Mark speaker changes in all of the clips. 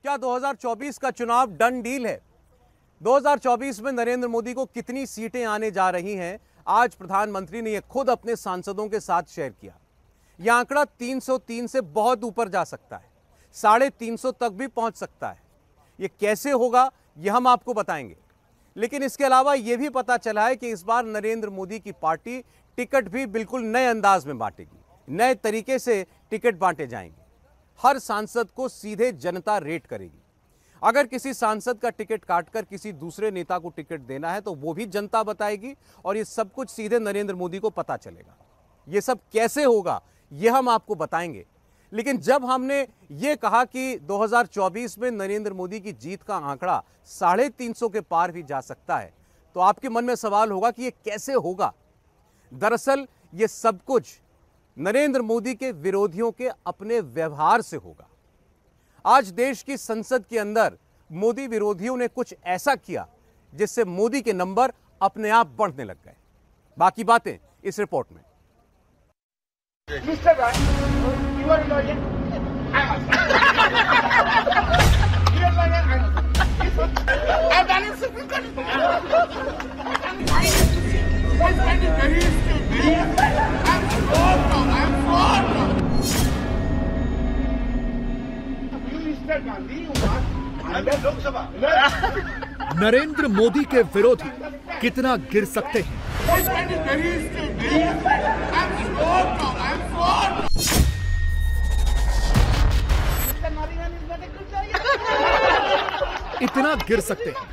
Speaker 1: क्या 2024 का चुनाव डन डील है? 2024 में नरेंद्र मोदी को कितनी सीटें आने जा रही हैं, आज प्रधानमंत्री ने यह खुद अपने सांसदों के साथ शेयर किया। यह आंकड़ा 303 से बहुत ऊपर जा सकता है, 350 तक भी पहुंच सकता है। यह कैसे होगा, यह हम आपको बताएंगे। लेकिन इसके अलावा यह भी पता चला है कि इस बार नरेंद्र मोदी की पार्टी टिकट भी बिल्कुल नए अंदाज में बांटेगी, नए तरीके से टिकट बांटे जाएंगे। हर सांसद को सीधे जनता रेट करेगी। अगर किसी सांसद का टिकट काटकर किसी दूसरे नेता को टिकट देना है तो वो भी जनता बताएगी और ये सब कुछ सीधे नरेंद्र मोदी को पता चलेगा। ये सब कैसे होगा, ये हम आपको बताएंगे। लेकिन जब हमने ये कहा कि 2024 में नरेंद्र मोदी की जीत का आंकड़ा 350 के पार भी जा सकता है, तो आपके मन में सवाल होगा कि ये कैसे होगा। दरअसल ये सब कुछ नरेंद्र मोदी के विरोधियों के अपने व्यवहार से होगा। आज देश की संसद के अंदर मोदी विरोधियों ने कुछ ऐसा किया जिससे मोदी के नंबर अपने आप बढ़ने लग गए। बाकी बातें इस रिपोर्ट में।
Speaker 2: Mr. Rai, you are a lawyer. I am a you are a lawyer. I am a I have done it Supreme Court. This man is very stupid. I am so wrong. I am so wrong. You, Mr. Gandhi, you must under Lok Sabha.
Speaker 3: Narendra Modi के विरोधी कितना गिर सकते हैं?
Speaker 2: This man is very stupid. I am so wrong. I am so wrong. Mr. Nariman is not a good lawyer.
Speaker 3: इतना गिर सकते हैं?
Speaker 2: I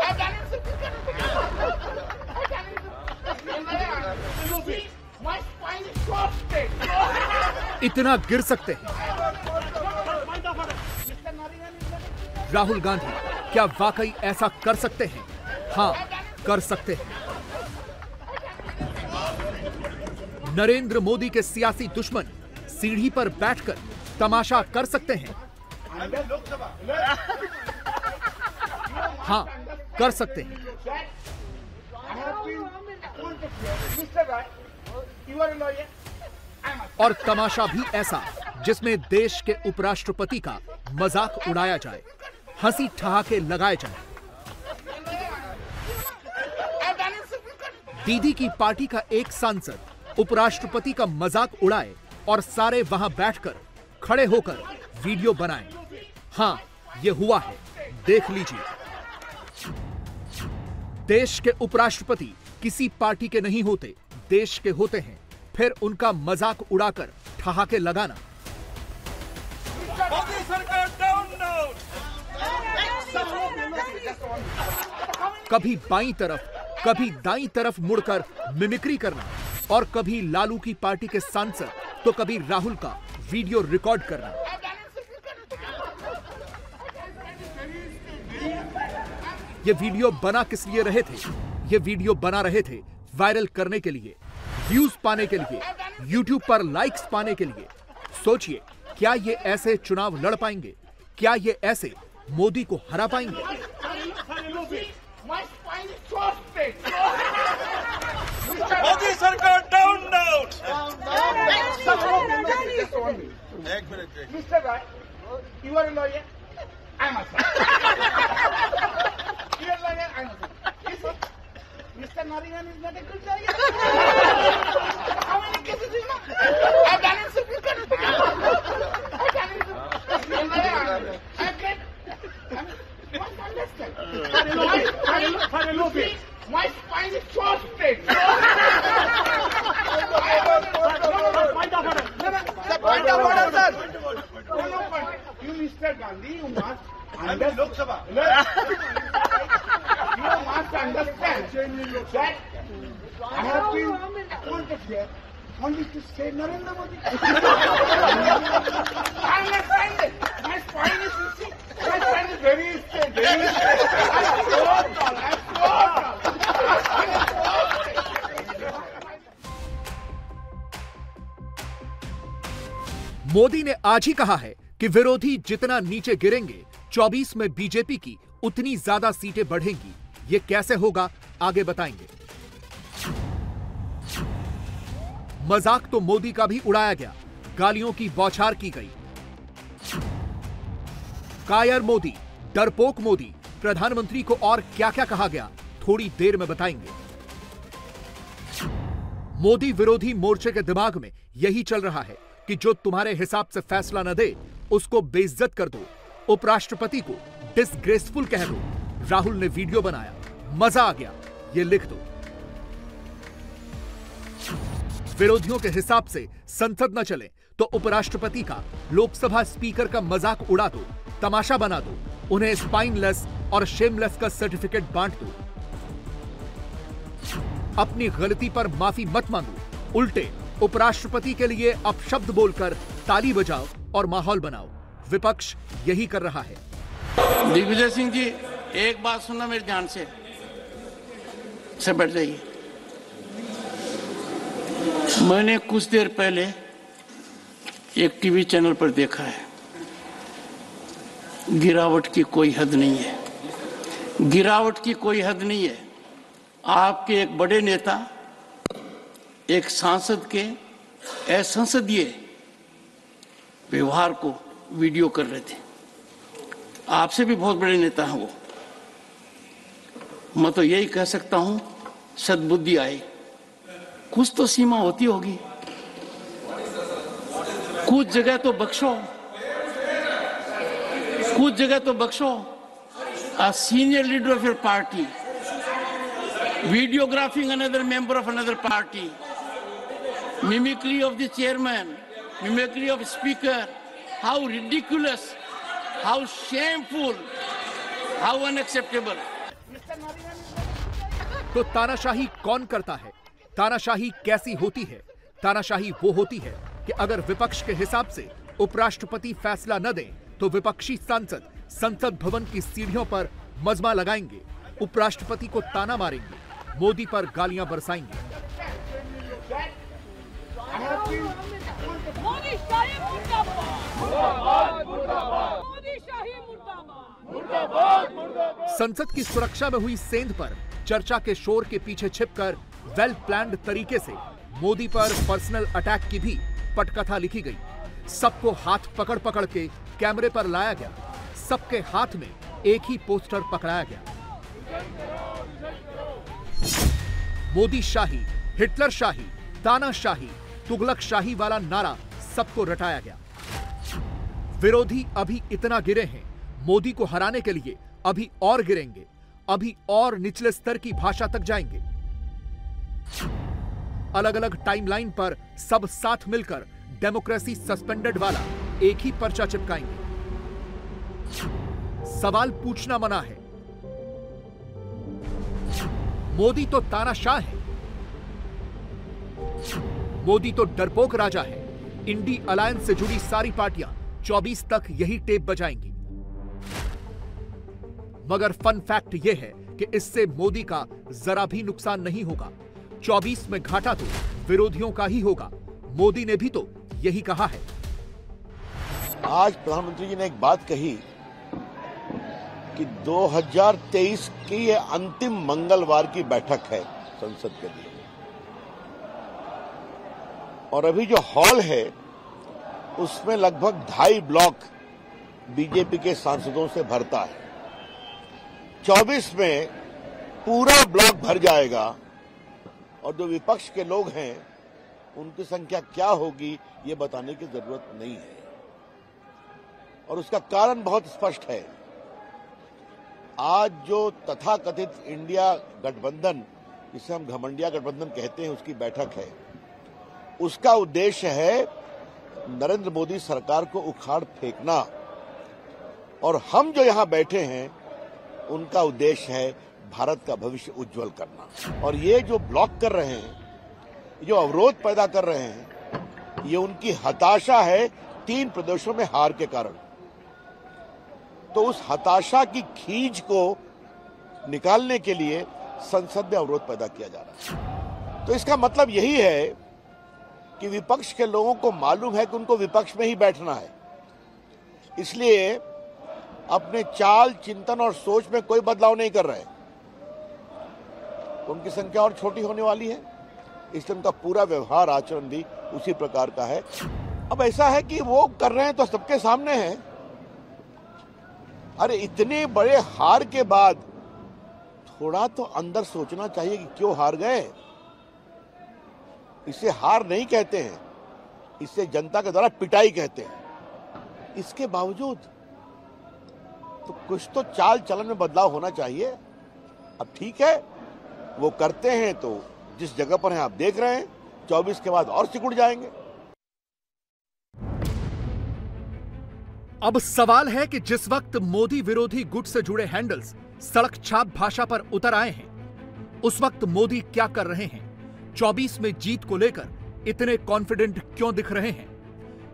Speaker 2: have done it Supreme Court. My spine is so straight.
Speaker 3: इतना गिर सकते हैं? राहुल गांधी क्या वाकई ऐसा कर सकते हैं? हाँ, कर सकते हैं। नरेंद्र मोदी के सियासी दुश्मन सीढ़ी पर बैठकर तमाशा कर सकते हैं। हाँ, कर सकते हैं। और तमाशा भी ऐसा जिसमें देश के उपराष्ट्रपति का मजाक उड़ाया जाए, हंसी ठहाके लगाए जाए। दीदी की पार्टी का एक सांसद उपराष्ट्रपति का मजाक उड़ाए और सारे वहां बैठकर खड़े होकर वीडियो बनाएं। हां, ये हुआ है, देख लीजिए। देश के उपराष्ट्रपति किसी पार्टी के नहीं होते, देश के होते हैं, फिर उनका मजाक उड़ाकर ठहाके लगाना।
Speaker 4: मोदी सरकार डाउन डाउन।
Speaker 3: कभी बाईं तरफ, कभी दाईं तरफ मुड़कर मिमिक्री करना और कभी लालू की पार्टी के सांसद तो कभी राहुल का वीडियो रिकॉर्ड करना। ये वीडियो बना किस लिए रहे थे? ये वीडियो बना रहे थे वायरल करने के लिए, व्यूज पाने के लिए, यूट्यूब पर लाइक्स पाने के लिए। सोचिए, क्या ये ऐसे चुनाव लड़ पाएंगे? क्या ये ऐसे मोदी को हरा पाएंगे?
Speaker 4: मोदी सरकार डाउन डाउन। एक minute.
Speaker 2: Mr. Rai, you are a lawyer. I am a you are a lawyer. I am a Mr. Nariman is not a good lawyer. How many cases you know? I have done it Supreme Court. I have done it. I have get. What understand? My spine is so straight. Point of order, sir. No, you, Mr. Gandhi, you must under Lok Sabha. You must understand that I have been appointed here only to save Narendra Modi. I understand it. My spine is, you see, my spine is very straight, very straight. I'm so tall, I'm so tall.
Speaker 3: Modi ने आज ही कहा है कि विरोधी जितना नीचे गिरेंगे, 24 में बीजेपी की उतनी ज्यादा सीटें बढ़ेंगी। ये कैसे होगा, आगे बताएंगे। मजाक तो मोदी का भी उड़ाया गया, गालियों की बौछार की गई। कायर मोदी, डरपोक मोदी, प्रधानमंत्री को और क्या क्या कहा गया, थोड़ी देर में बताएंगे। मोदी विरोधी मोर्चे के दिमाग में यही चल रहा है कि जो तुम्हारे हिसाब से फैसला न दे उसको बेइज्जत कर दो, उपराष्ट्रपति को डिसग्रेसफुल कह दो। राहुल ने वीडियो बनाया, मजा आ गया, ये लिख दो। विरोधियों के हिसाब से संसद न चले तो उपराष्ट्रपति का लोकसभा स्पीकर का मजाक उड़ा दो, तमाशा बना दो, उन्हें स्पाइनलेस और शेमलेस का सर्टिफिकेट बांट दो। अपनी गलती पर माफी मत मांगो, उल्टे उपराष्ट्रपति के लिए अपशब्द बोलकर ताली बजाओ और माहौल बनाओ। विपक्ष यही कर रहा है।
Speaker 2: दिग्विजय सिंह जी, एक बात सुनना मेरे ध्यान से बैठ जाइए। मैंने कुछ देर पहले एक टीवी चैनल पर देखा है, गिरावट की कोई हद नहीं है, गिरावट की कोई हद नहीं है। आपके एक बड़े नेता एक सांसद के असंसदीय व्यवहार को वीडियो कर रहे थे। आपसे भी बहुत बड़े नेता हैं वो। मैं तो यही कह सकता हूं, सद्बुद्धि आए, कुछ तो सीमा होती होगी, कुछ जगह तो बख्शो, कुछ जगह तो बख्शो। A senior leader of your party videographing another member of another party, mimicry of the chairman, mimicry of speaker, how ridiculous, how shameful, how unacceptable.
Speaker 3: तो तानाशाही कौन करता है? तानाशाही कैसी होती है? तानाशाही वो होती है कि अगर विपक्ष के हिसाब से उपराष्ट्रपति फैसला न दें तो विपक्षी सांसद संसद भवन की सीढ़ियों पर मजमा लगाएंगे, उपराष्ट्रपति को ताना मारेंगे, मोदी पर गालियां बरसाएंगे। संसद की सुरक्षा में हुई सेंध पर चर्चा के शोर के पीछे छिपकर वेल प्लान्ड तरीके से मोदी पर पर्सनल अटैक की भी पटकथा लिखी गई। सबको हाथ पकड़ पकड़ के कैमरे पर लाया गया, सबके हाथ में एक ही पोस्टर पकड़ाया गया। मोदी शाही, हिटलर शाही, तानाशाही, तुगलक शाही वाला नारा सबको रटाया गया। विरोधी अभी इतना गिरे हैं, मोदी को हराने के लिए अभी और गिरेंगे, अभी और निचले स्तर की भाषा तक जाएंगे। अलग अलग टाइमलाइन पर सब साथ मिलकर डेमोक्रेसी सस्पेंडेड वाला एक ही पर्चा चिपकाएंगे। सवाल पूछना मना है। मोदी तो तानाशाह है, मोदी तो डरपोक राजा है। इंडी अलायंस से जुड़ी सारी पार्टियां 24 तक यही टेप बजाएंगी। मगर फन फैक्ट यह है कि इससे मोदी का जरा भी नुकसान नहीं होगा। 24 में घाटा तो विरोधियों का ही होगा। मोदी ने भी तो यही कहा है।
Speaker 5: आज प्रधानमंत्री जी ने एक बात कही कि 2023 की ये अंतिम मंगलवार की बैठक है संसद के लिए, और अभी जो हॉल है उसमें लगभग 2.5 ब्लॉक बीजेपी के सांसदों से भरता है। 24 में पूरा ब्लॉक भर जाएगा, और जो विपक्ष के लोग हैं उनकी संख्या क्या होगी ये बताने की जरूरत नहीं है। और उसका कारण बहुत स्पष्ट है। आज जो तथाकथित इंडिया गठबंधन, जिसे हम घमंडिया गठबंधन कहते हैं, उसकी बैठक है, उसका उद्देश्य है नरेंद्र मोदी सरकार को उखाड़ फेंकना, और हम जो यहां बैठे हैं उनका उद्देश्य है भारत का भविष्य उज्जवल करना। और ये जो ब्लॉक कर रहे हैं, जो अवरोध पैदा कर रहे हैं, ये उनकी हताशा है 3 प्रदेशों में हार के कारण। तो उस हताशा की खींच को निकालने के लिए संसद में अवरोध पैदा किया जा रहा है। तो इसका मतलब यही है कि विपक्ष के लोगों को मालूम है कि उनको विपक्ष में ही बैठना है, इसलिए अपने चाल, चिंतन और सोच में कोई बदलाव नहीं कर रहे। उनकी संख्या और छोटी होने वाली है, इसलिए उनका पूरा व्यवहार, आचरण भी उसी प्रकार का है। अब ऐसा है कि वो कर रहे हैं तो सबके सामने है, अरे इतने बड़े हार के बाद थोड़ा तो अंदर सोचना चाहिए कि क्यों हार गए। इसे हार नहीं कहते हैं, इसे जनता के द्वारा पिटाई कहते हैं। इसके बावजूद तो कुछ तो चाल चलन में बदलाव होना चाहिए। अब ठीक है, वो करते हैं तो जिस जगह पर हैं आप देख रहे हैं, 24 के बाद और सिकुड़ जाएंगे।
Speaker 3: अब सवाल है कि जिस वक्त मोदी विरोधी गुट से जुड़े हैंडल्स सड़क छाप भाषा पर उतर आए हैं, उस वक्त मोदी क्या कर रहे हैं? 24 में जीत को लेकर इतने कॉन्फिडेंट क्यों दिख रहे हैं?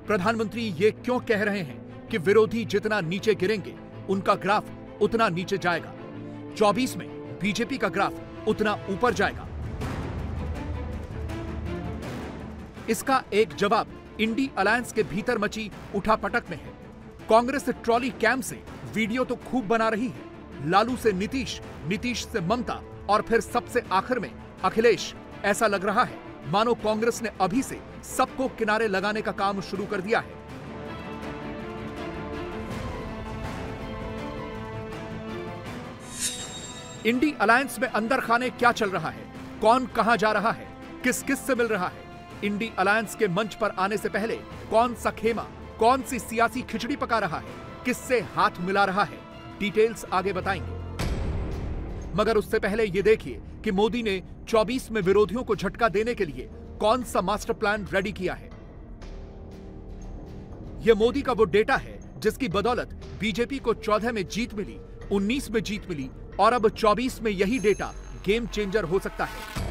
Speaker 3: प्रधानमंत्री ये क्यों कह रहे हैं कि विरोधी जितना नीचे गिरेंगे उनका ग्राफ उतना नीचे जाएगा, 24 में बीजेपी का ग्राफ उतना ऊपर जाएगा? इसका एक जवाब इंडी अलायंस के भीतर मची उठापटक में है। कांग्रेस ट्रॉली कैंप से वीडियो तो खूब बना रही है, लालू से नीतीश, नीतीश से ममता और फिर सबसे आखिर में अखिलेश। ऐसा लग रहा है मानो कांग्रेस ने अभी से सबको किनारे लगाने का काम शुरू कर दिया है। इंडी अलायंस में अंदर खाने क्या चल रहा है, कौन कहां जा रहा है, किस किस से मिल रहा है? इंडी अलायंस के मंच पर आने से पहले कौन सा खेमा, कौन सी सियासी खिचड़ी पका रहा है, किससे हाथ मिला रहा है, डिटेल्स आगे बताएंगे। मगर उससे पहले यह देखिए कि मोदी ने 24 में विरोधियों को झटका देने के लिए कौन सा मास्टर प्लान रेडी किया है। यह मोदी का वो डेटा है जिसकी बदौलत बीजेपी को 14 में जीत मिली, 19 में जीत मिली और अब 24 में यही डेटा गेम चेंजर हो सकता है।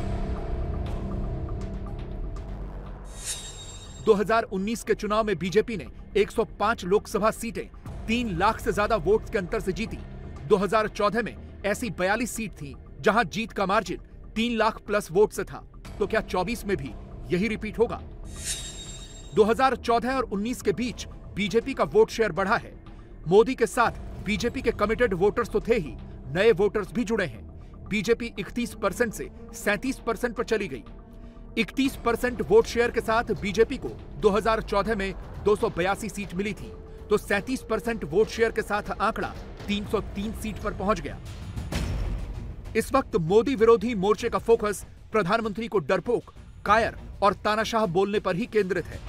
Speaker 3: 2019 के चुनाव में बीजेपी ने 105 लोकसभा सीटें 3 लाख से ज्यादा वोट्स के अंतर से जीती। 2014 में ऐसी 42 सीट थी जहां जीत का मार्जिन 3 लाख प्लस वोट से था। तो क्या 24 में भी यही रिपीट होगा? 2014 और 19 के बीच बीजेपी का वोट शेयर बढ़ा है। मोदी के साथ बीजेपी के कमिटेड वोटर्स तो थे ही, नए वोटर्स भी जुड़े हैं। बीजेपी 31% से 37% पर चली गई। 31% वोट शेयर के साथ बीजेपी को 2014 में 282 सीट मिली थी, तो 37% वोट शेयर के साथ आंकड़ा 303 सीट पर पहुंच गया। इस वक्त मोदी विरोधी मोर्चे का फोकस प्रधानमंत्री को डरपोक, कायर और तानाशाह बोलने पर ही केंद्रित है।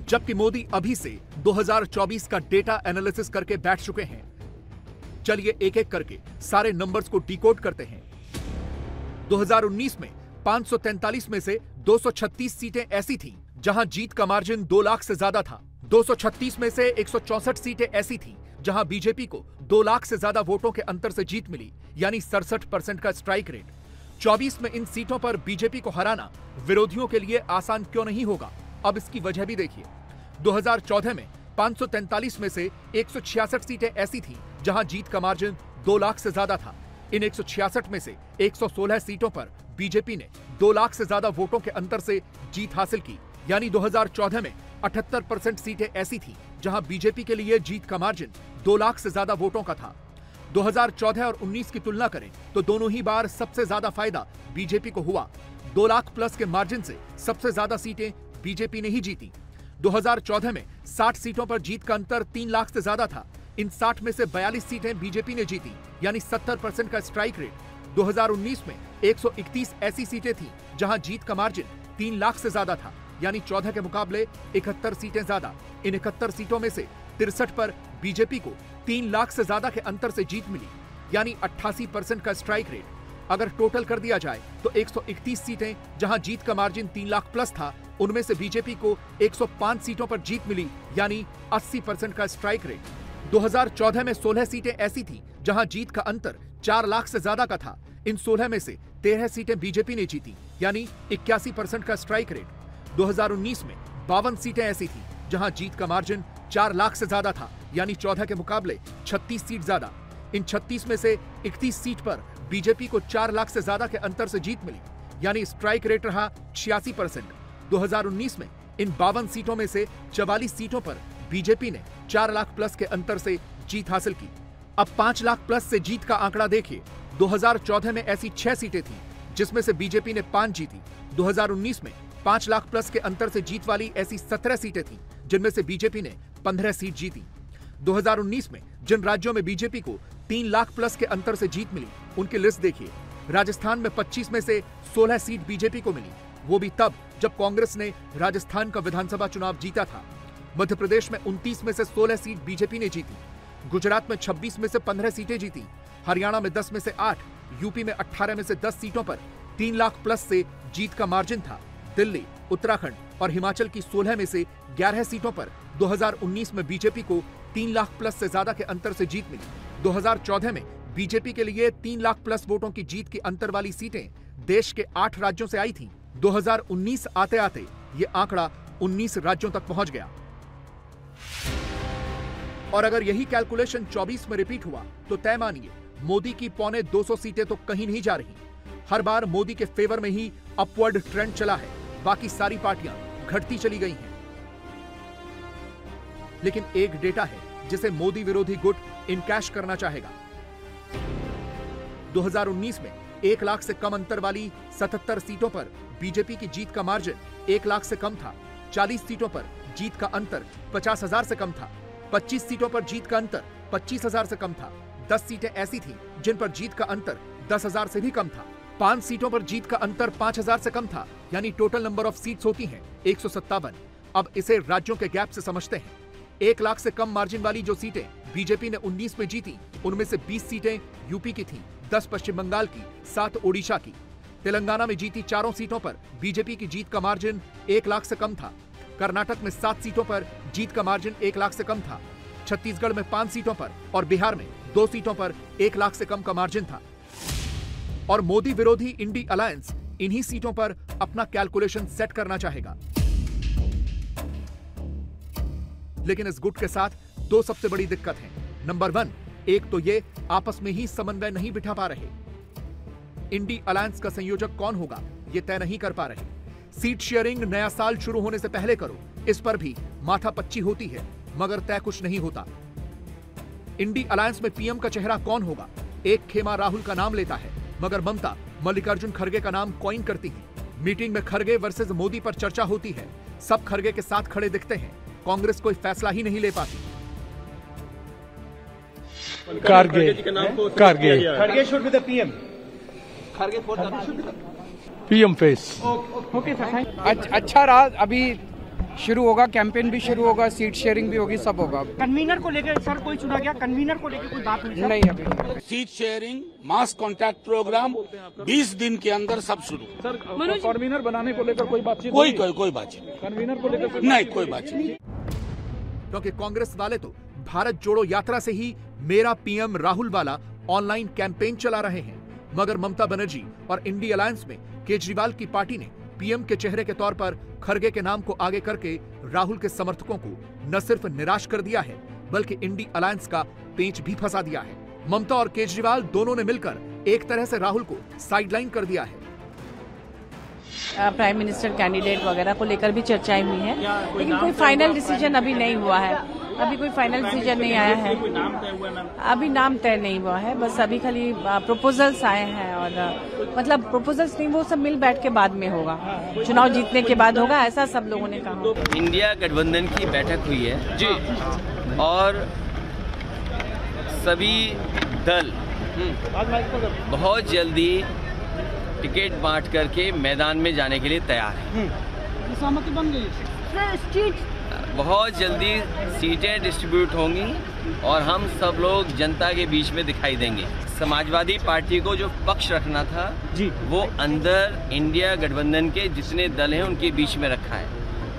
Speaker 3: जबकि मोदी अभी से 2024 का डेटा एनालिसिस करके बैठ चुके हैं। चलिए एक एक करके सारे नंबर्स को डिकोड करते हैं। 2019 में 543 में से 236 सीटें ऐसी थीं जहां जीत का मार्जिन 2 लाख से ज्यादा था। 236 में से 164 सीटें ऐसी थीं जहां बीजेपी को 2 लाख से ज्यादा वोटों के अंतर से जीत मिली, यानी 67% का स्ट्राइक रेट। 24 में इन सीटों पर बीजेपी को हराना विरोधियों के लिए आसान क्यों नहीं होगा? अब इसकी वजह भी देखिए। 2014 में 543 में से 166 सीटें ऐसी थीं जहां जीत का मार्जिन 2 लाख से ज्यादा था। इन 166 में से 116 सीटों पर बीजेपी ने 2 लाख से ज्यादा वोटों के अंतर से जीत हासिल की, यानी 2014 में 78% सीटें ऐसी थीं जहां बीजेपी के लिए जीत का मार्जिन 2 लाख से ज्यादा वोटों का था। 2014 और 19 की तुलना करें तो दोनों ही बार सबसे ज्यादा फायदा बीजेपी को हुआ। 2 लाख प्लस के मार्जिन से सबसे ज्यादा सीटें बीजेपी ने ही जीती। 2014 में 60 सीटों पर जीत का अंतर 3 लाख से ज्यादा था। इन 60 में से 42 सीटें बीजेपी ने जीती, यानी 70% का स्ट्राइक रेट। 2019 में 131 ऐसी सीटें थीं जहां जीत का मार्जिन 3 लाख से ज्यादा था, यानी 14 के मुकाबले 71 सीटें ज्यादा। इन 71 सीटों में से 63 पर बीजेपी को 3 लाख से ज्यादा के अंतर से जीत मिली, यानी 88% का स्ट्राइक रेट। अगर टोटल कर दिया जाए तो 131 सीटें जहां जीत का मार्जिन 3 लाख प्लस था, उनमें से बीजेपी को 105 सीटों पर जीत मिली, यानी 80% का स्ट्राइक रेट। 2014 में 16 सीटें ऐसी थीं जहां जीत का अंतर 4 लाख से ज्यादा का था। इन 16 में से 13 सीटें बीजेपी ने जीती, यानी 81% का स्ट्राइक रेट। 2019 में 52 सीटें ऐसी थीं जहां जीत का मार्जिन 4 लाख से ज्यादा था, यानी 14 के मुकाबले 36 सीट ज्यादा। इन 36 में से 31 सीट पर बीजेपी को 4 लाख से ज्यादा के अंतर से जीत मिली, यानी स्ट्राइक रेट रहा 86%। 2019 में इन 52 सीटों में से 44 सीटों पर बीजेपी ने 4 लाख प्लस के अंतर से जीत हासिल की। अब 5 लाख प्लस से जीत का आंकड़ा देखिए। 2014 में ऐसी 6 सीटें थीं जिसमें से बीजेपी ने 5 जीती। 2019 में 5 लाख प्लस के अंतर से जीत वाली ऐसी 17 सीटें थीं, जिनमें से बीजेपी ने 15 सीट जीती। 2019 में जिन राज्यों में बीजेपी को 3 लाख प्लस के अंतर से जीत मिली, उनकी लिस्ट देखिए। राजस्थान में 25 में से 16 सीट बीजेपी को मिली, वो भी तब जब कांग्रेस ने राजस्थान का विधानसभा चुनाव जीता था। मध्य प्रदेश में 29 में से 16 सीट बीजेपी ने जीती। गुजरात में 26 में से 15 सीटें जीती। हरियाणा में 10 में से 8, यूपी में 18 में से 10 सीटों पर 3 लाख प्लस से जीत का मार्जिन था। दिल्ली, उत्तराखंड और हिमाचल की 16 में से 11 सीटों पर 2019 में बीजेपी को 3 लाख प्लस से ज्यादा के अंतर से जीत मिली। 2014 में बीजेपी के लिए 3 लाख प्लस वोटों की जीत की अंतर वाली सीटें देश के 8 राज्यों से आई थीं। 2019 आते आते ये आंकड़ा 19 राज्यों तक पहुंच गया। और अगर यही कैलकुलेशन 24 में रिपीट हुआ तो तय मानिए मोदी की 250 सीटें तो कहीं नहीं जा रही। हर बार मोदी के फेवर में ही अपवर्ड ट्रेंड चला है, बाकी सारी पार्टियां घटती चली गई हैं। लेकिन एक डेटा है जिसे मोदी विरोधी गुट इनकैश करना चाहेगा। 2019 में 1 लाख से कम अंतर वाली 77 सीटों पर बीजेपी की जीत का मार्जिन 1 लाख से कम था। 40 सीटों पर जीत का अंतर 50,000 से कम था। 25 सीटों पर जीत का अंतर 25,000 से कम था। 10 सीटें ऐसी थीं जिन पर जीत का अंतर 10,000 से भी कम था। 5 सीटों पर जीत का अंतर 5,000 से कम था, यानी टोटल नंबर ऑफ सीट्स होती हैं 157। अब इसे राज्यों के गैप से समझते हैं। 1 लाख से कम मार्जिन वाली जो सीटें बीजेपी ने 19 में जीती, उनमें से 20 सीटें यूपी की थीं, 10 पश्चिम बंगाल की, 7 ओडिशा की। तेलंगाना में जीती 4 सीटों पर बीजेपी की जीत का मार्जिन 1 लाख से कम था। कर्नाटक में 7 सीटों पर जीत का मार्जिन 1 लाख से कम था। छत्तीसगढ़ में 5 सीटों पर और बिहार में 2 सीटों पर 1 लाख से कम का मार्जिन था। और मोदी विरोधी इंडी अलायंस इन्हीं सीटों पर अपना कैलकुलेशन सेट करना चाहेगा। लेकिन इस गुट के साथ 2 सबसे बड़ी दिक्कत है। नंबर 1, एक तो ये आपस में ही समन्वय नहीं बिठा पा रहे। इंडी अलायंस का संयोजक कौन होगा ये तय नहीं कर पा रहे। सीट शेयरिंग नया साल शुरू होने से पहले करो, इस पर भी माथापच्ची होती है, मगर तय कुछ नहीं होता। इंडी अलायंस में पीएम का चेहरा कौन होगा? एक खेमा राहुल का नाम लेता है, मगर ममता मल्लिकार्जुन खड़गे का नाम कॉइन करती है। मीटिंग में खड़गे वर्सेस मोदी पर चर्चा होती है। सब खड़गे के साथ खड़े दिखते हैं। कांग्रेस कोई फैसला ही नहीं ले पाती।
Speaker 6: खड़गे शुड बी द पीएम। खड़गे for the
Speaker 7: PM face.
Speaker 6: Okay sir,
Speaker 8: अच्छा रहा। अभी शुरू होगा, कैंपेन भी शुरू होगा, सीट शेयरिंग भी होगी, सब होगा।
Speaker 6: कन्वीनर को लेकर सर कोई चुना गया? कन्वीनर को लेकर कोई बात हुई?
Speaker 8: नहीं, अभी नहीं।
Speaker 9: सीट शेयरिंग, मास कॉन्टैक्ट प्रोग्राम 20 दिन के अंदर सब शुरू।
Speaker 7: सर, कन्वीनर बनाने को लेकर कोई बातचीत?
Speaker 9: कोई बातचीत नहीं।
Speaker 7: कन्वीनर को लेकर
Speaker 9: नहीं, कोई बातचीत नहीं।
Speaker 3: क्योंकि कांग्रेस वाले तो भारत जोड़ो यात्रा से ही मेरा पीएम राहुल वाला ऑनलाइन कैंपेन चला रहे हैं, मगर ममता बनर्जी और इंडी अलायंस में केजरीवाल की पार्टी ने पीएम के चेहरे के तौर पर खड़गे के नाम को आगे करके राहुल के समर्थकों को न सिर्फ निराश कर दिया है, बल्कि इंडी अलायंस का पेंच भी फंसा दिया है। ममता और केजरीवाल दोनों ने मिलकर एक तरह से राहुल को साइडलाइन कर दिया है।
Speaker 10: प्राइम मिनिस्टर कैंडिडेट वगैरह को लेकर भी चर्चाएं हुई हैं, लेकिन कोई फाइनल डिसीजन अभी नहीं हुआ है। अभी कोई फाइनल डिसीजन नहीं आया है। अभी नाम तय नहीं हुआ है, बस अभी खाली प्रपोजल्स आए हैं। और मतलब प्रपोजल्स नहीं, वो सब मिल बैठ के बाद में होगा, चुनाव जीतने के बाद होगा, ऐसा सब लोगों ने कहा।
Speaker 11: इंडिया गठबंधन की बैठक हुई है जी, और सभी दल बहुत जल्दी टिकट बांट करके मैदान में जाने के लिए तैयार है।
Speaker 6: सहमति बन गई।
Speaker 11: बहुत जल्दी सीटें डिस्ट्रीब्यूट होंगी और हम सब लोग जनता के बीच में दिखाई देंगे। समाजवादी पार्टी को जो पक्ष रखना था जी, वो अंदर इंडिया गठबंधन के जितने दल हैं उनके बीच में रखा है।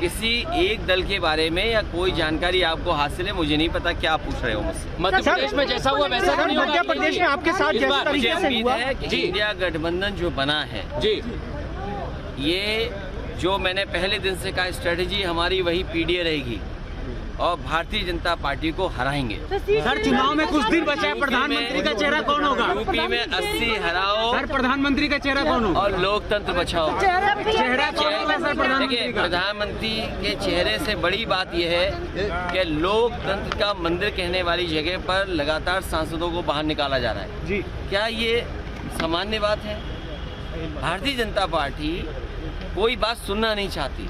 Speaker 11: किसी एक दल के बारे में या कोई जानकारी आपको हासिल है, मुझे नहीं पता क्या आप पूछ रहे हो मुझसे।
Speaker 6: मध्य प्रदेश में जैसा हुआ वैसा नहीं होगा। मध्य प्रदेश में आपके साथ जिस तरीके से हुआ
Speaker 11: है कि इंडिया गठबंधन जो बना है जी, ये जो मैंने पहले दिन से कहा, स्ट्रेटेजी हमारी वही पीडीए रहेगी और भारतीय जनता पार्टी को हराएंगे।
Speaker 6: सर, चुनाव में कुछ दिन बचा है, प्रधानमंत्री का चेहरा कौन होगा?
Speaker 11: यूपी में 80 हराओ
Speaker 6: सर, प्रधानमंत्री का चेहरा कौन होगा?
Speaker 11: और लोकतंत्र बचाओ।
Speaker 6: चेहरा कौन होगा सर?
Speaker 11: देखिए, प्रधानमंत्री के चेहरे से बड़ी बात यह है कि लोकतंत्र का मंदिर कहने वाली जगह पर लगातार सांसदों को बाहर निकाला जा रहा है जी। क्या ये सामान्य बात है? भारतीय जनता पार्टी कोई बात सुनना नहीं चाहती,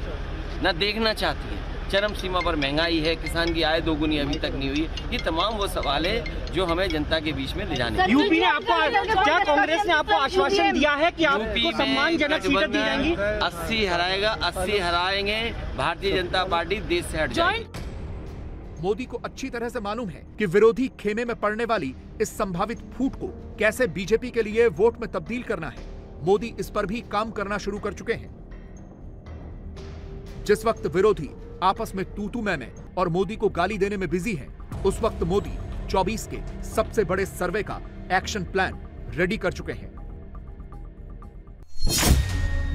Speaker 11: ना देखना चाहती है। चरम सीमा पर महंगाई है, किसान की आय दोगुनी अभी तक नहीं हुई। ये तमाम वो सवाल है जो हमें जनता के बीच में ले जाने।
Speaker 6: यूपी ने आपको, क्या कांग्रेस ने आपको आश्वासन दिया है कि आपको सम्मानजनक सीटें दी जाएंगी?
Speaker 11: 80 हराएगा, 80 हराएंगे। भारतीय जनता पार्टी देश से हट जाएगी।
Speaker 3: मोदी को अच्छी तरह से मालूम है कि विरोधी खेमे में पड़ने वाली इस संभावित फूट को कैसे बीजेपी के लिए वोट में तब्दील करना है। मोदी इस पर भी काम करना शुरू कर चुके हैं। जिस वक्त विरोधी आपस में तू मैं और मोदी को गाली देने में बिजी हैं, उस वक्त मोदी 24 के सबसे बड़े सर्वे का एक्शन प्लान रेडी कर चुके हैं।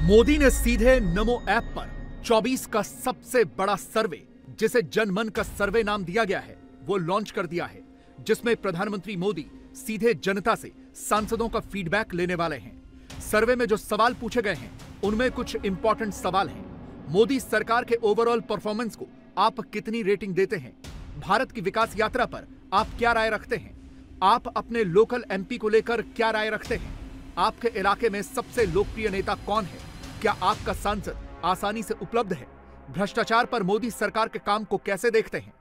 Speaker 3: मोदी ने सीधे नमो ऐप पर 24 का सबसे बड़ा सर्वे, जिसे जनमन का सर्वे नाम दिया गया है, वो लॉन्च कर दिया है, जिसमें प्रधानमंत्री मोदी सीधे जनता से सांसदों का फीडबैक लेने वाले हैं। सर्वे में जो सवाल पूछे गए हैं उनमें कुछ इंपॉर्टेंट सवाल हैं। मोदी सरकार के ओवरऑल परफॉर्मेंस को आप कितनी रेटिंग देते हैं? भारत की विकास यात्रा पर आप क्या राय रखते हैं? आप अपने लोकल एमपी को लेकर क्या राय रखते हैं? आपके इलाके में सबसे लोकप्रिय नेता कौन है? क्या आपका सांसद आसानी से उपलब्ध है? भ्रष्टाचार पर मोदी सरकार के काम को कैसे देखते हैं?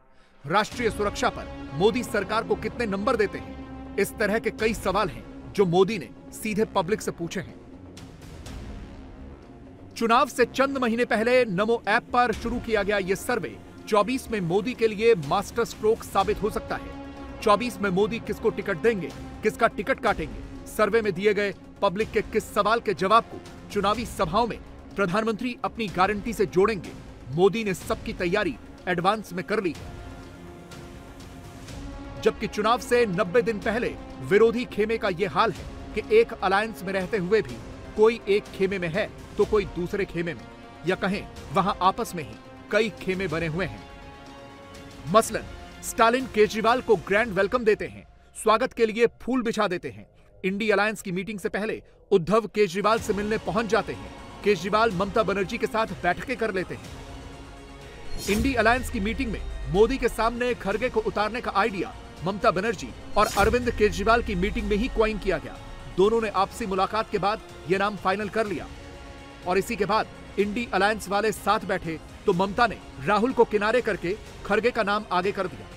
Speaker 3: राष्ट्रीय सुरक्षा पर मोदी सरकार को कितने नंबर देते हैं? इस तरह के कई सवाल हैं जो मोदी ने सीधे पब्लिक से पूछे हैं। चुनाव से चंद महीने पहले नमो ऐप पर शुरू किया गया यह सर्वे 24 में मोदी के लिए मास्टर स्ट्रोक साबित हो सकता है। 24 में मोदी किसको टिकट देंगे, किसका टिकट काटेंगे, सर्वे में दिए गए पब्लिक के किस सवाल के जवाब को चुनावी सभाओं में प्रधानमंत्री अपनी गारंटी से जोड़ेंगे, मोदी ने सबकी तैयारी एडवांस में कर ली है। जबकि चुनाव से 90 दिन पहले विरोधी खेमे का यह हाल है कि एक अलायंस में रहते हुए भी कोई एक खेमे में है तो कोई दूसरे खेमे में, या कहें वहां आपस में ही कई खेमे बने हुए हैं। मसलन स्टालिन केजरीवाल को ग्रैंड वेलकम देते हैं, स्वागत के लिए फूल बिछा देते हैं। इंडी अलायंस की मीटिंग से पहले उद्धव केजरीवाल से मिलने पहुंच जाते हैं। केजरीवाल ममता बनर्जी के साथ बैठकें कर लेते हैं। इंडी अलायंस की मीटिंग में मोदी के सामने खरगे को उतारने का आइडिया ममता बनर्जी और अरविंद केजरीवाल की मीटिंग में ही क्वाइन किया गया। दोनों ने आपसी मुलाकात के बाद यह नाम फाइनल कर लिया और इसी के बाद इंडी अलायंस वाले साथ बैठे तो ममता ने राहुल को किनारे करके खरगे का नाम आगे कर दिया।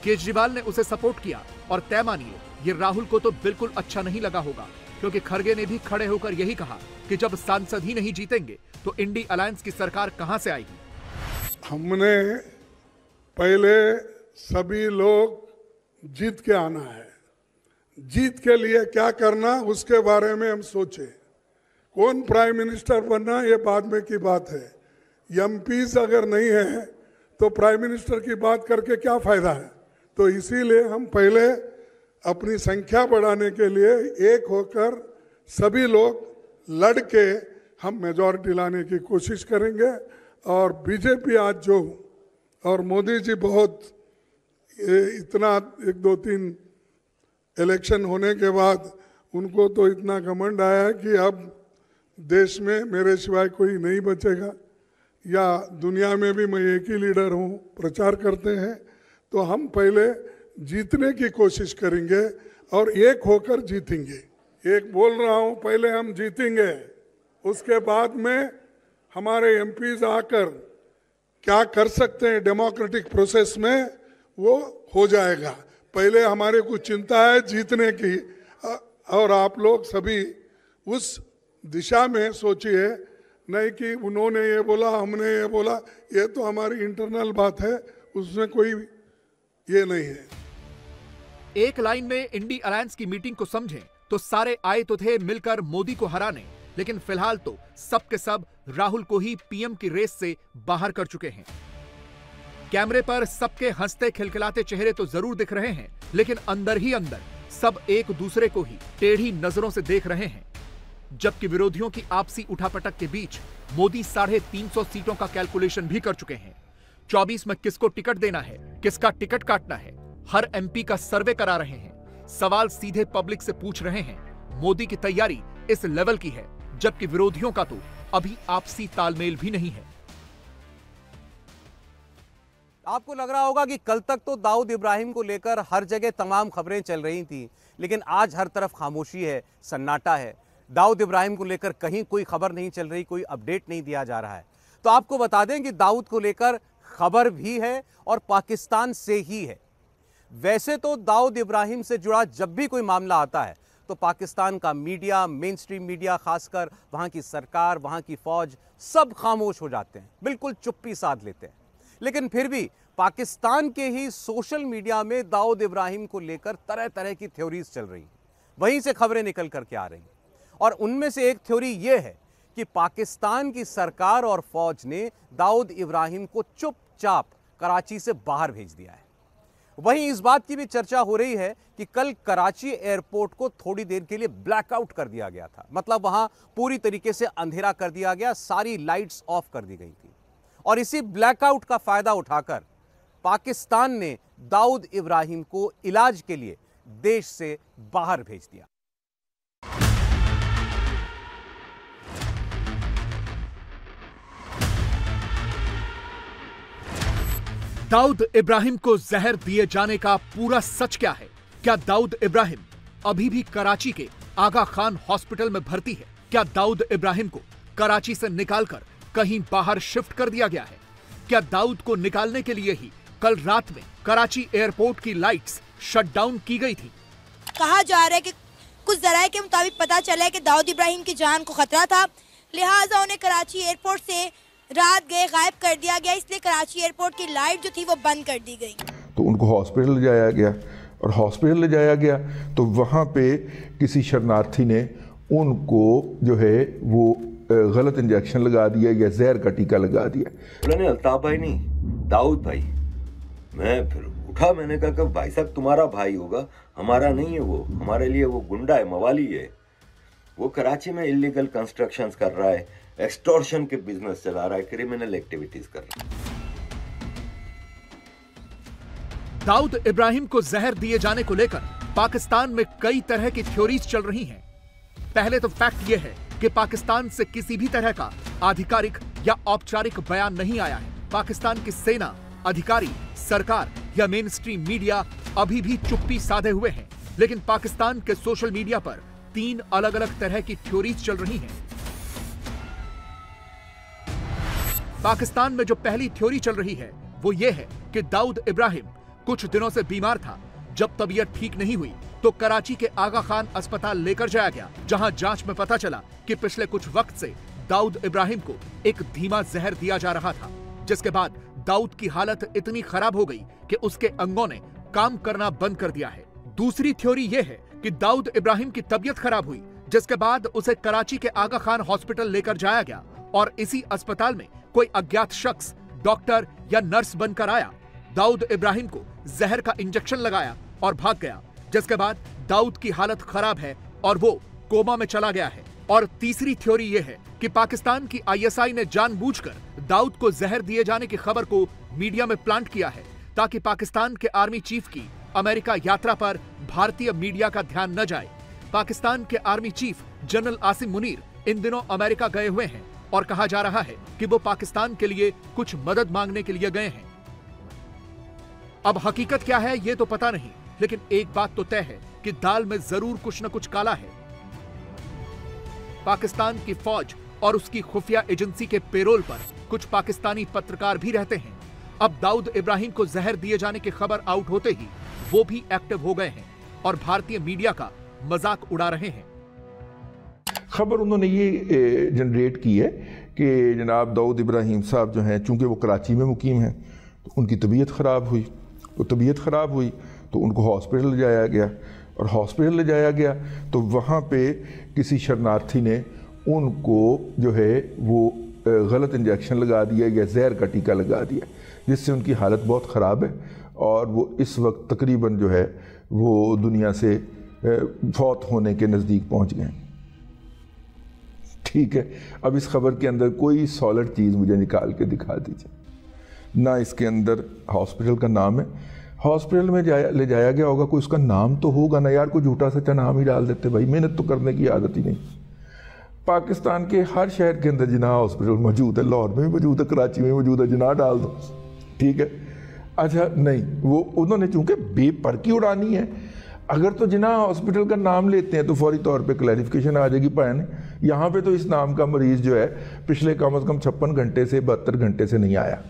Speaker 3: केजरीवाल ने उसे सपोर्ट किया और तय मानिए ये राहुल को तो बिल्कुल अच्छा नहीं लगा होगा, क्योंकि खरगे ने भी खड़े होकर यही कहा कि जब सांसद ही नहीं जीतेंगे तो इंडी अलायंस की सरकार कहां से आएगी।
Speaker 12: हमने पहले सभी लोग जीत के आना है, जीत के लिए क्या करना उसके बारे में हम सोचे। कौन प्राइम मिनिस्टर बनना ये बाद में की बात है। एमपीज अगर नहीं है तो प्राइम मिनिस्टर की बात करके क्या फायदा है। तो इसीलिए हम पहले अपनी संख्या बढ़ाने के लिए एक होकर सभी लोग लड़ के हम मेजॉरिटी लाने की कोशिश करेंगे। और बीजेपी आज जो और मोदी जी बहुत इतना 1-2-3 इलेक्शन होने के बाद उनको तो इतना घमंड आया कि अब देश में मेरे सिवाय कोई नहीं बचेगा, या दुनिया में भी मैं एक ही लीडर हूँ, प्रचार करते हैं। तो हम पहले जीतने की कोशिश करेंगे और एक होकर जीतेंगे। एक बोल रहा हूँ, पहले हम जीतेंगे, उसके बाद में हमारे एमपीज आकर क्या कर सकते हैं डेमोक्रेटिक प्रोसेस में वो हो जाएगा। पहले हमारे को चिंता है जीतने की, और आप लोग सभी उस दिशा में सोचिए, नहीं कि उन्होंने ये बोला हमने ये बोला, ये तो हमारी इंटरनल बात है, उसमें कोई ये नहीं है।
Speaker 3: एक लाइन में इंडी अलायंस की मीटिंग को समझें तो सारे आए तो थे मिलकर मोदी को हराने, लेकिन फिलहाल तो सब के सब राहुल को ही पीएम की रेस से बाहर कर चुके हैं। कैमरे पर सबके हंसते खिलखिलाते चेहरे तो जरूर दिख रहे हैं, लेकिन अंदर ही अंदर सब एक दूसरे को ही टेढ़ी नजरों से देख रहे हैं। जबकि विरोधियों की आपसी उठापटक के बीच मोदी 350 सीटों का कैलकुलेशन भी कर चुके हैं। 24 में किसको टिकट देना है, किसका टिकट काटना है, हर एमपी का सर्वे करा रहे हैं, सवाल सीधे पब्लिक से पूछ रहे हैं। मोदी की तैयारी इस लेवल की है, जबकि विरोधियों का तो अभी आपसी तालमेल भी नहीं है।
Speaker 1: आपको लग रहा होगा कि कल तक तो दाऊद इब्राहिम को लेकर हर जगह तमाम खबरें चल रही थी, लेकिन आज हर तरफ खामोशी है, सन्नाटा है। दाऊद इब्राहिम को लेकर कहीं कोई खबर नहीं चल रही, कोई अपडेट नहीं दिया जा रहा है। तो आपको बता दें कि दाऊद को लेकर खबर भी है और पाकिस्तान से ही है। वैसे तो दाऊद इब्राहिम से जुड़ा जब भी कोई मामला आता है तो पाकिस्तान का मीडिया, मेन स्ट्रीम मीडिया, खासकर वहां की सरकार, वहां की फौज, सब खामोश हो जाते हैं, बिल्कुल चुप्पी साध लेते हैं। लेकिन फिर भी पाकिस्तान के ही सोशल मीडिया में दाऊद इब्राहिम को लेकर तरह तरह की थ्योरीज चल रही हैं, वहीं से खबरें निकल करके आ रही हैं। और उनमें से एक थ्योरी यह है कि पाकिस्तान की सरकार और फौज ने दाऊद इब्राहिम को चुपचाप कराची से बाहर भेज दिया है। वहीं इस बात की भी चर्चा हो रही है कि कल कराची एयरपोर्ट को थोड़ी देर के लिए ब्लैकआउट कर दिया गया था, मतलब वहां पूरी तरीके से अंधेरा कर दिया गया, सारी लाइट्स ऑफ कर दी गई थी। और इसी ब्लैकआउट का फायदा उठाकर पाकिस्तान ने दाऊद इब्राहिम को इलाज के लिए देश से बाहर भेज दिया।
Speaker 3: दाऊद इब्राहिम को जहर दिए जाने का पूरा सच क्या है? क्या दाऊद इब्राहिम अभी भी कराची के आगा खान हॉस्पिटल में भर्ती है? क्या दाऊद इब्राहिम को कराची से निकालकर कहीं बाहर शिफ्ट कर दिया गया है? क्या दाऊद को निकालने के लिए ही कल रात में कराची एयरपोर्ट की लाइट्स शट डाउन की गई थी?
Speaker 13: कहा जा रहा है कि कुछ जराये के मुताबिक पता चला है कि दाऊद इब्राहिम की जान को खतरा था, लिहाजा उन्हें कराची एयरपोर्ट से रात गए गायब कर दिया गया, इसलिए कराची एयरपोर्ट की लाइट जो थी वो बंद कर दी गई।
Speaker 14: तो उनको हॉस्पिटल ले जाया गया और हॉस्पिटल ले जाया गया तो वहाँ पे किसी शरणार्थी ने उनको जो है वो गलत इंजेक्शन लगा दिया या जहर का टीका लगा दिया।
Speaker 15: बोला अल्ताफ भाई नहीं, दाऊद भाई। मैं फिर उठा, मैंने कहा कि भाई साहब तुम्हारा भाई होगा, हमारा नहीं है वो, हमारे लिए वो गुंडा है, मवाली है। वो कराची में इलीगल कंस्ट्रक्शंस कर रहा है, एक्सटॉर्शन के बिजनेस चला रहा है, क्रिमिनल एक्टिविटीज कर रहा है।
Speaker 3: दाऊद इब्राहिम को जहर दिए जाने को लेकर पाकिस्तान में कई तरह की थ्योरीज चल रही हैं। पहले तो फैक्ट यह है कि पाकिस्तान से किसी भी तरह का आधिकारिक या औपचारिक बयान नहीं आया है। पाकिस्तान की सेना, अधिकारी, सरकार या मेन स्ट्रीम मीडिया अभी भी चुप्पी साधे हुए हैं। लेकिन पाकिस्तान के सोशल मीडिया पर 3 अलग अलग तरह की थ्योरीज चल रही हैं। पाकिस्तान में जो पहली थ्योरी चल रही है वो ये है कि दाऊद इब्राहिम कुछ दिनों से बीमार था। जब तबीयत ठीक नहीं हुई तो कराची के आगा खान अस्पताल लेकर जाया गया, जहां जांच में पता चला कि पिछले कुछ वक्त से दाऊद इब्राहिम को एक धीमा जहर दिया जा रहा था, जिसके बाद दाऊद की हालत इतनी खराब हो गई कि उसके अंगों ने काम करना बंद कर दिया है। दूसरी थ्योरी यह है कि दाऊद इब्राहिम की तबीयत खराब हुई, जिसके बाद उसे कराची के आगा खान हॉस्पिटल लेकर जाया गया और इसी अस्पताल में कोई अज्ञात शख्स डॉक्टर या नर्स बनकर आया, दाऊद इब्राहिम को जहर का इंजेक्शन लगाया और भाग गया, जिसके बाद दाऊद की हालत खराब है और वो कोमा में चला गया है। और तीसरी थ्योरी यह है कि पाकिस्तान की आईएसआई ने जानबूझकर दाऊद को जहर दिए जाने की खबर को मीडिया में प्लांट किया है ताकि पाकिस्तान के आर्मी चीफ की अमेरिका यात्रा पर भारतीय मीडिया का ध्यान न जाए। पाकिस्तान के army chief general Asim Munir इन दिनों अमेरिका गए हुए हैं और कहा जा रहा है कि वो पाकिस्तान के लिए कुछ मदद मांगने के लिए गए हैं। अब हकीकत क्या है ये तो पता नहीं, लेकिन एक बात तो तय है कि दाल में जरूर कुछ न कुछ काला है। पाकिस्तान की फौज और उसकी खुफिया एजेंसी के पेरोल पर कुछ पाकिस्तानी पत्रकार भी रहते हैं। अब दाऊद इब्राहिम को जहर दिए जाने की खबर आउट होते ही वो भी एक्टिव हो गए हैं और भारतीय मीडिया का मजाक उड़ा रहे हैं।
Speaker 14: खबर उन्होंने ये जनरेट की है कि जनाब दाऊद इब्राहिम साहब जो हैं, चूंकि वो कराची में मुकीम हैं, तो उनकी तबीयत ख़राब हुई। तो तबीयत ख़राब हुई तो उनको हॉस्पिटल ले जाया गया और हॉस्पिटल ले जाया गया तो वहाँ पे किसी शरणार्थी ने उनको जो है वो गलत इंजेक्शन लगा दिया या जहर का टीका लगा दिया, जिससे उनकी हालत बहुत ख़राब है और वो इस वक्त तकरीबन जो है वो दुनिया से फौत होने के नज़दीक पहुँच गए। ठीक है, अब इस खबर के अंदर कोई सॉलिड चीज़ मुझे निकाल के दिखा दीजिए। ना इसके अंदर हॉस्पिटल का नाम है, हॉस्पिटल में ले जाया गया होगा, कोई उसका नाम तो होगा ना यार, कोई झूठा सच्चा नाम ही डाल देते भाई, मेहनत तो करने की आदत ही नहीं। पाकिस्तान के हर शहर के अंदर जिन्ना हॉस्पिटल मौजूद है, लाहौर में भी मौजूद है, कराची में भी मौजूद है, जिन्ना डाल दो, ठीक है। अच्छा नहीं, वो उन्होंने चूंकि बेपरकी उड़ानी है, अगर तो जिना हॉस्पिटल का नाम लेते हैं तो फौरी तौर पे क्लैरिफिकेशन आ जाएगी भैन, यहाँ पे तो इस नाम का मरीज जो है पिछले कम से कम 56 घंटे से 72 घंटे से नहीं आया।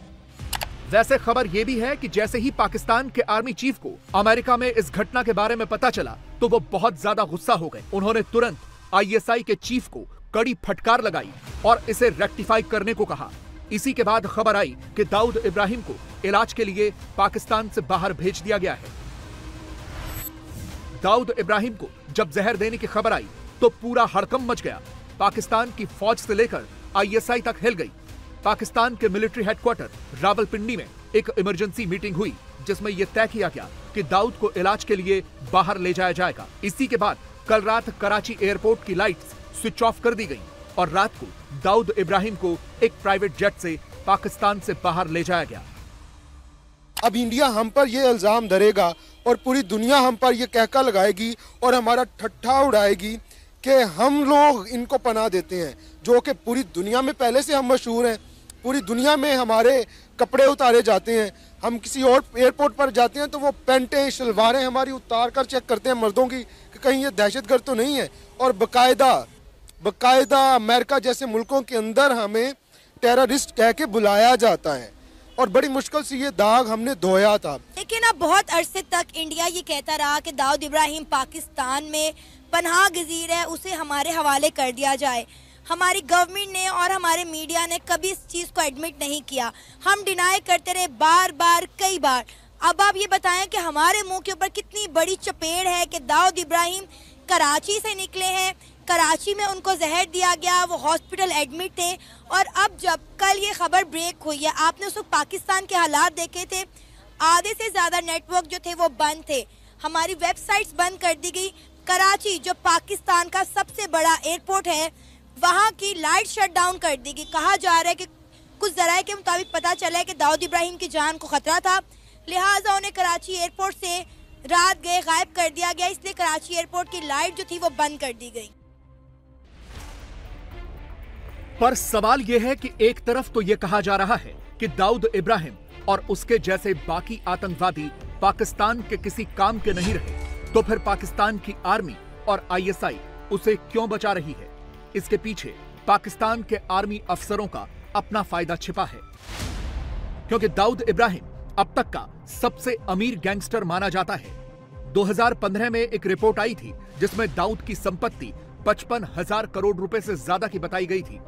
Speaker 3: वैसे खबर यह भी है कि जैसे ही पाकिस्तान के आर्मी चीफ को अमेरिका में इस घटना के बारे में पता चला तो वो बहुत ज्यादा गुस्सा हो गए। उन्होंने तुरंत ISI के चीफ को कड़ी फटकार लगाई और इसे रेक्टिफाई करने को कहा। इसी के बाद खबर आई कि दाऊद इब्राहिम को इलाज के लिए पाकिस्तान से बाहर भेज दिया गया है। दाऊद इब्राहिम को जब जहर देने की खबर आई तो पूरा हड़कंप मच गया। पाकिस्तान की फौज से लेकर ISI तक हिल गई। पाकिस्तान के मिलिट्री हेडक्वार्टर रावलपिंडी में एक इमरजेंसी मीटिंग हुई जिसमें यह तय किया गया कि दाऊद को इलाज के लिए बाहर ले जाया जाएगा। इसी के बाद कल रात कराची एयरपोर्ट की लाइट्स स्विच ऑफ कर दी गई और रात को दाऊद इब्राहिम को एक प्राइवेट जेट से पाकिस्तान से बाहर ले जाया गया।
Speaker 16: अब इंडिया हम पर यह इल्जाम धरेगा और पूरी दुनिया हम पर यह कहका लगाएगी और हमारा ठट्ठा उड़ाएगी कि हम लोग इनको पनाह देते हैं, जो कि पूरी दुनिया में पहले से हम मशहूर हैं। पूरी दुनिया में हमारे कपड़े उतारे जाते हैं। हम किसी और एयरपोर्ट पर जाते हैं तो वो पैंटें शलवारें हमारी उतार कर चेक करते हैं मर्दों की कि कहीं ये दहशतगर्द तो नहीं है। और बाकायदा अमेरिका जैसे मुल्कों के अंदर हमें टेररिस्ट कह के बुलाया जाता है और बड़ी मुश्किल से ये दाग हमने धोया था।
Speaker 13: लेकिन अब बहुत अरसे तक इंडिया ये कहता रहा कि दाऊद इब्राहिम पाकिस्तान में पनाह गजीर है, उसे हमारे हवाले कर दिया जाए। हमारी गवर्नमेंट ने और हमारे मीडिया ने कभी इस चीज़ को एडमिट नहीं किया। हम डिनाई करते रहे बार बार, कई बार। अब आप ये बताएं कि हमारे मुंह के ऊपर कितनी बड़ी चपेट है कि दाऊद इब्राहिम कराची से निकले हैं, कराची में उनको जहर दिया गया, वो हॉस्पिटल एडमिट थे। और अब जब कल ये खबर ब्रेक हुई है, आपने उस वक्त पाकिस्तान के हालात देखे थे। आधे से ज़्यादा नेटवर्क जो थे वो बंद थे, हमारी वेबसाइट्स बंद कर दी गई। कराची जो पाकिस्तान का सबसे बड़ा एयरपोर्ट है, वहाँ की लाइट शट डाउन कर दी गई। कहा जा रहा है कि कुछ ज़राए के मुताबिक पता चला है कि दाऊद इब्राहिम की जान को खतरा था, लिहाजा उन्हें कराची एयरपोर्ट से रात गए गायब कर दिया गया। इसलिए कराची एयरपोर्ट की लाइट जो थी वो बंद कर दी गई।
Speaker 3: पर सवाल यह है कि एक तरफ तो यह कहा जा रहा है कि दाऊद इब्राहिम और उसके जैसे बाकी आतंकवादी पाकिस्तान के किसी काम के नहीं रहे, तो फिर पाकिस्तान की आर्मी और ISI उसे क्यों बचा रही है? इसके पीछे पाकिस्तान के आर्मी अफसरों का अपना फायदा छिपा है, क्योंकि दाऊद इब्राहिम अब तक का सबसे अमीर गैंगस्टर माना जाता है। 2015 में एक रिपोर्ट आई थी जिसमें दाऊद की संपत्ति 55,000 करोड़ रुपए से ज्यादा की बताई गई थी।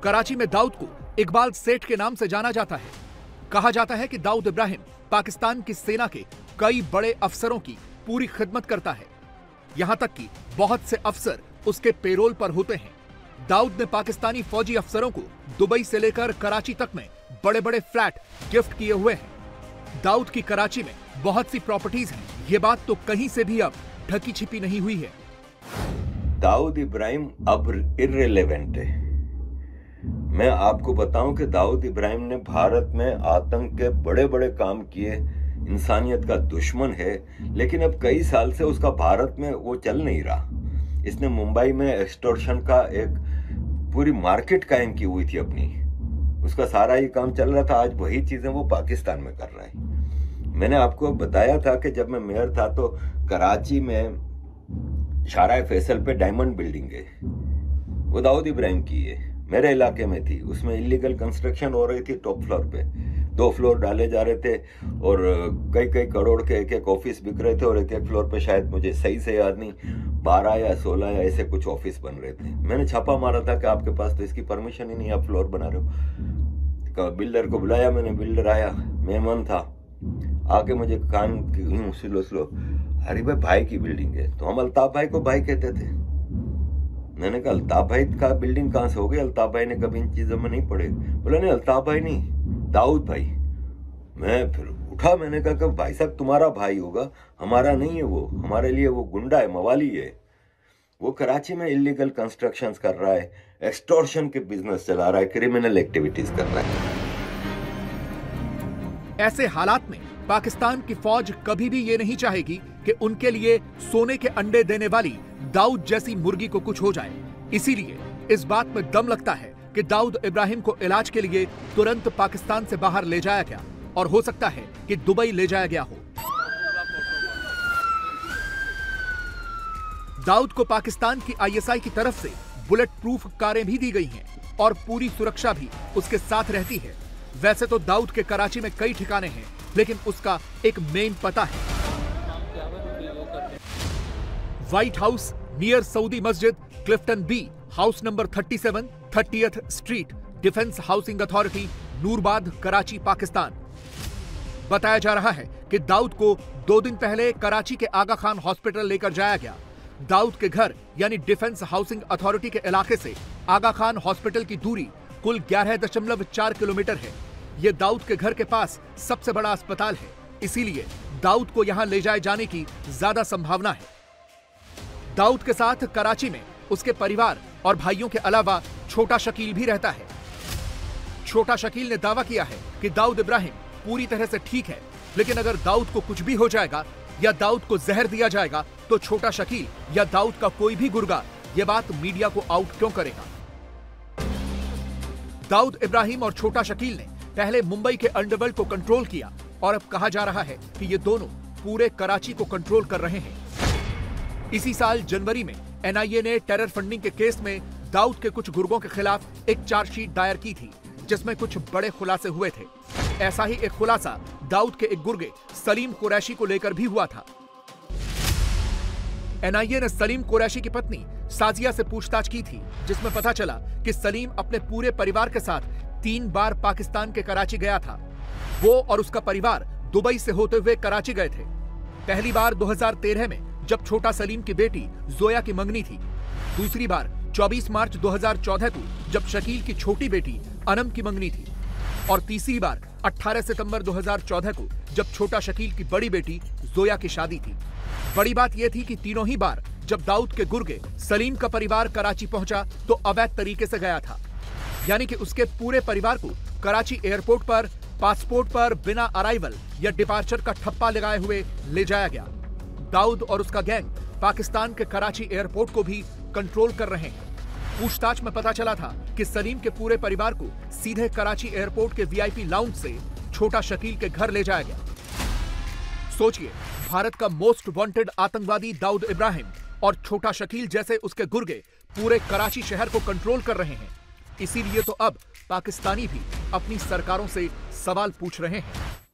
Speaker 3: कराची में दाऊद को इकबाल सेठ के नाम से जाना जाता है। कहा जाता है कि दाऊद इब्राहिम पाकिस्तान की सेना के कई बड़े अफसरों की पूरी खिदमत करता है, यहां तक कि बहुत से अफसर उसके पेरोल पर होते हैं। दाऊद ने पाकिस्तानी फौजी अफसरों को दुबई से लेकर कराची तक में बड़े बड़े फ्लैट गिफ्ट किए हुए हैं। दाऊद की कराची में बहुत सी प्रॉपर्टीज हैं, ये बात तो कहीं से भी अब ढकी छिपी नहीं हुई है।
Speaker 15: दाऊद इब्राहिम अब इर्रेलेवेंट है। मैं आपको बताऊं कि दाऊद इब्राहिम ने भारत में आतंक के बड़े बड़े काम किए, इंसानियत का दुश्मन है, लेकिन अब कई साल से उसका भारत में वो चल नहीं रहा। इसने मुंबई में एक्सटॉर्शन का एक पूरी मार्केट कायम की हुई थी अपनी, उसका सारा ही काम चल रहा था। आज वही चीजें वो पाकिस्तान में कर रहा है। मैंने आपको बताया था कि जब मैं मेयर था तो कराची में शारा फैसल पे डायमंड बिल्डिंग है, वो दाऊद इब्राहिम की है, मेरे इलाके में थी। उसमें इलीगल कंस्ट्रक्शन हो रही थी टॉप फ्लोर पे, 2 फ्लोर डाले जा रहे थे और कई करोड़ के एक ऑफिस बिक रहे थे और एक फ्लोर पे शायद मुझे सही से याद नहीं 12 या 16 या ऐसे कुछ ऑफिस बन रहे थे। मैंने छापा मारा था कि आपके पास तो इसकी परमिशन ही नहीं, आप फ्लोर बना रहे हो। बिल्डर को बुलाया मैंने, बिल्डर आया, मेहमान था, आके मुझे कान स्लो हरी भाई की बिल्डिंग है। तो हम अल्ताफ भाई को भाई कहते थे। मैंने कहा अल्ताफ भाई का बिल्डिंग कहाँ से हो गई? अल्ताफ भाई ने कभी इन चीजों में नहीं पढ़े। बोला नहीं अल्ताफ भाई नहीं, दाऊद भाई। मैं फिर उठा, मैंने कहा कि भाई साहब तुम्हारा भाई होगा, हमारा नहीं है वो, हमारे लिए वो गुंडा है, मवाली है। वो कराची में इलीगल कंस्ट्रक्शंस कर रहा है, एक्सटॉर्शन के बिजनेस चला रहा है, क्रिमिनल एक्टिविटीज कर रहा है।
Speaker 3: ऐसे हालात में पाकिस्तान की फौज कभी भी ये नहीं चाहेगी कि उनके लिए सोने के अंडे देने वाली दाऊद जैसी मुर्गी को कुछ हो जाए। इसीलिए इस बात में दम लगता है कि दाऊद इब्राहिम को इलाज के लिए तुरंत पाकिस्तान से बाहर ले जाया गया और हो सकता है कि दुबई ले जाया गया हो। दाऊद को पाकिस्तान की ISI की तरफ से बुलेट प्रूफ कारें भी दी गई हैं और पूरी सुरक्षा भी उसके साथ रहती है। वैसे तो दाऊद के कराची में कई ठिकाने हैं, लेकिन उसका एक मेन पता है। व्हाइट हाउस नियर सऊदी मस्जिद, Clifton B, house number 37, 30th street, defence housing authority, Noorabad, Karachi, Pakistan. बताया जा रहा है कि दाऊद को 2 दिन पहले कराची के आगा खान हॉस्पिटल लेकर जाया गया। दाऊद के घर यानी डिफेंस हाउसिंग अथॉरिटी के इलाके से आगा खान हॉस्पिटल की दूरी कुल 11.4 किलोमीटर है। यह दाऊद के घर के पास सबसे बड़ा अस्पताल है, इसीलिए दाऊद को यहां ले जाए जाने की ज्यादा संभावना है। दाऊद के साथ कराची में उसके परिवार और भाइयों के अलावा छोटा शकील भी रहता है। छोटा शकील ने दावा किया है कि दाऊद इब्राहिम पूरी तरह से ठीक है, लेकिन अगर दाऊद को कुछ भी हो जाएगा या दाऊद को जहर दिया जाएगा तो छोटा शकील या दाऊद का कोई भी गुर्गा यह बात मीडिया को आउट क्यों करेगा। दाऊद इब्राहिम और छोटा शकील ने पहले मुंबई के अंडरवर्ल्ड को कंट्रोल किया और अब कहा जा रहा है कि ये दोनों पूरे कराची को कंट्रोल कर रहे हैं। इसी साल जनवरी में NIA ने टेरर फंडिंग के केस में दाऊद के कुछ गुर्गों के खिलाफ एक चार्जशीट दायर की थी, जिसमें कुछ बड़े खुलासे हुए थे। ऐसा ही एक खुलासा दाऊद के एक गुर्गे सलीम कुरैशी को लेकर भी हुआ था। NIA ने सलीम कुरैशी की पत्नी साजिया से पूछताछ की थी, जिसमें पता चला कि सलीम अपने पूरे परिवार के साथ 3 बार पाकिस्तान के कराची गया था। वो और उसका परिवार दुबई से होते हुए कराची गए थे। पहली बार 2013 में जब छोटा सलीम की बेटी जोया की मंगनी थी। दूसरी बार 24 मार्च 2014 को जब शकील की छोटी बेटी अनम की मंगनी थी। और तीसरी बार 18 सितंबर 2014 को जब छोटा शकील की बड़ी बेटी जोया की शादी थी। बड़ी बात यह थी कि तीनों ही बार जब दाऊद के गुर्गे सलीम का परिवार कराची पहुंचा तो अवैध तरीके से गया था, यानी कि उसके पूरे परिवार को कराची एयरपोर्ट पर पासपोर्ट पर बिना अराइवल या डिपार्चर का ठप्पा लगाए हुए ले जाया गया। दाऊद और उसका गैंग पाकिस्तान के कराची एयरपोर्ट को भी कंट्रोल कर रहे हैं। पूछताछ में पता चला था कि सलीम के पूरे परिवार को सीधे कराची एयरपोर्ट के VIP लाउंज से छोटा शकील के घर ले जाया गया। सोचिए, भारत का मोस्ट वांटेड आतंकवादी दाऊद इब्राहिम और छोटा शकील जैसे उसके गुर्गे पूरे कराची शहर को कंट्रोल कर रहे हैं। इसीलिए तो अब पाकिस्तानी भी अपनी सरकारों से सवाल पूछ रहे हैं।